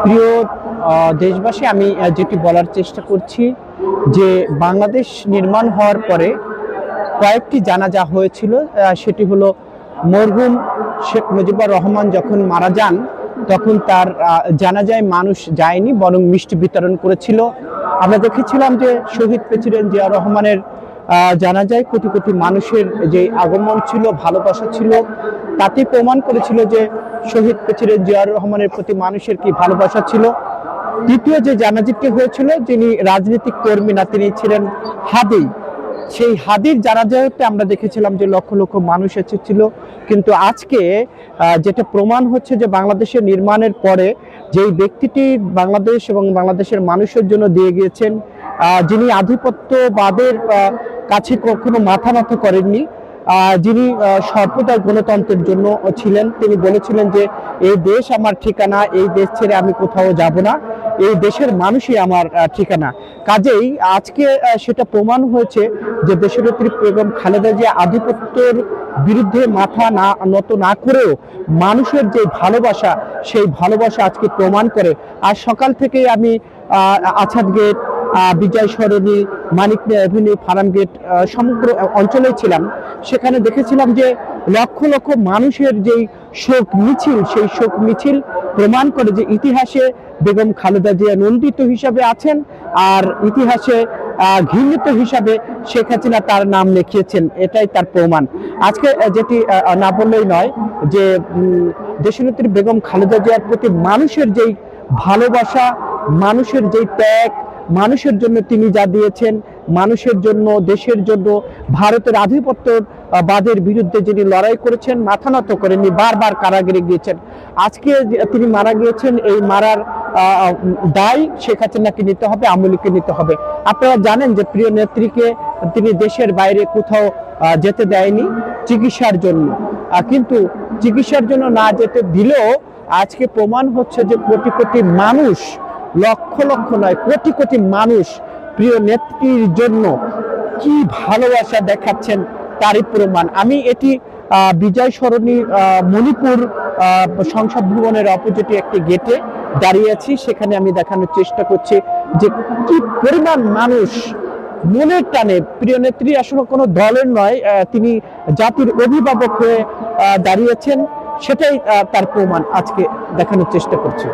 প্রিয় দেশবাসী, আমি যেটি বলার চেষ্টা করছি যে বাংলাদেশ নির্মাণ হওয়ার পরে কয়েকটি জানাজা হয়েছিল। সেটি হলো মরহুম শেখ মুজিবুর রহমান যখন মারা যান তখন তার জানাজায় মানুষ যায়নি, বরং মিষ্টি বিতরণ করেছিল। আমরা দেখেছিলাম যে শহীদ প্রেসিডেন্ট জিয়া রহমানের জানাজায় কোটি কোটি মানুষের যে আগমন ছিল, ভালোবাসা ছিল, তাতে প্রমাণ করেছিল যে শহীদ প্রেসিডেন্ট জিয়াউর রহমানের প্রতি মানুষের কি ভালোবাসা ছিল। দ্বিতীয় যে জানাজাটি হয়েছিল, যিনি রাজনৈতিক কর্মী না, তিনি ছিলেন হাদি। সেই হাদির জানাজাতে আমরা দেখেছিলাম যে লক্ষ লক্ষ মানুষ এসেছিল। কিন্তু আজকে যেটা প্রমাণ হচ্ছে যে বাংলাদেশের নির্মাণের পরে যেই ব্যক্তিটি বাংলাদেশ এবং বাংলাদেশের মানুষের জন্য দিয়ে গিয়েছেন, যিনি আধিপত্যবাদের কাছে কখনো মাথা নত করেননি, যিনি সর্বদা গণতন্ত্রের জন্য ছিলেন, তিনি বলেছিলেন যে এই দেশ আমার ঠিকানা, এই দেশ ছেড়ে আমি কোথাও যাব না, এই দেশের মানুষই আমার ঠিকানা। কাজেই আজকে সেটা প্রমাণ হয়েছে যে দেশনেত্রী বেগম খালেদা জিয়া আধিপত্যের বিরুদ্ধে মাথা নত না করেও মানুষের যে ভালোবাসা, সেই ভালোবাসা আজকে প্রমাণ করে। আর সকাল থেকেই আমি আছাদ গেট, বিজয় সরণি, মানিক মিয়া এভিনিউ, ফার্ম গেট সমগ্র অঞ্চলে ছিলাম। সেখানে দেখেছিলাম যে লক্ষ লক্ষ মানুষের যেই শোক মিছিল, সেই শোক মিছিল প্রমাণ করে যে ইতিহাসে বেগম খালেদা জিয়া নন্দিত হিসাবে আছেন, আর ইতিহাসে ঘৃণিত হিসাবে শেখ হাসিনা তার নাম লিখিয়েছেন। এটাই তার প্রমাণ। আজকে যেটি না বললেই নয় যে দেশনেত্রী বেগম খালেদা জিয়ার প্রতি মানুষের যেই ভালোবাসা, মানুষের যেই ত্যাগ, মানুষের জন্য তিনি যা দিয়েছেন, মানুষের জন্য, দেশের জন্য, ভারতের আধিপত্যবাদের বিরুদ্ধে যিনি লড়াই করেছেন, মাথা নত করেননি, বারবার কারাগারে গিয়েছেন। আজকে তিনি মারা গিয়েছেন, এই মারার দায় শেখ হাসিনাকে নিতে হবে, আওয়ামী লীগকে নিতে হবে। আপনারা জানেন যে প্রিয় নেত্রীকে তিনি দেশের বাইরে কোথাও যেতে দেয়নি চিকিৎসার জন্য, কিন্তু চিকিৎসার জন্য না যেতে দিলেও আজকে প্রমাণ হচ্ছে যে কোটি কোটি মানুষ, লক্ষ লক্ষ নয়, কোটি কোটি মানুষ প্রিয় নেত্রীর জন্য কি ভালোবাসা দেখাচ্ছেন তারই প্রমাণ। আমি এটি বিজয় সরণি মণিপুর সংসদ ভবনের অপোজিটে একটি গেটে দাঁড়িয়ে আছি। সেখানে আমি দেখানোর চেষ্টা করছি যে কি পরিমাণ মানুষ মনের টানে। প্রিয় নেত্রী আসলে কোনো দলের নয়, তিনি জাতির অভিভাবক হয়ে দাঁড়িয়েছেন, সেটাই তার প্রমাণ আজকে দেখানোর চেষ্টা করছি।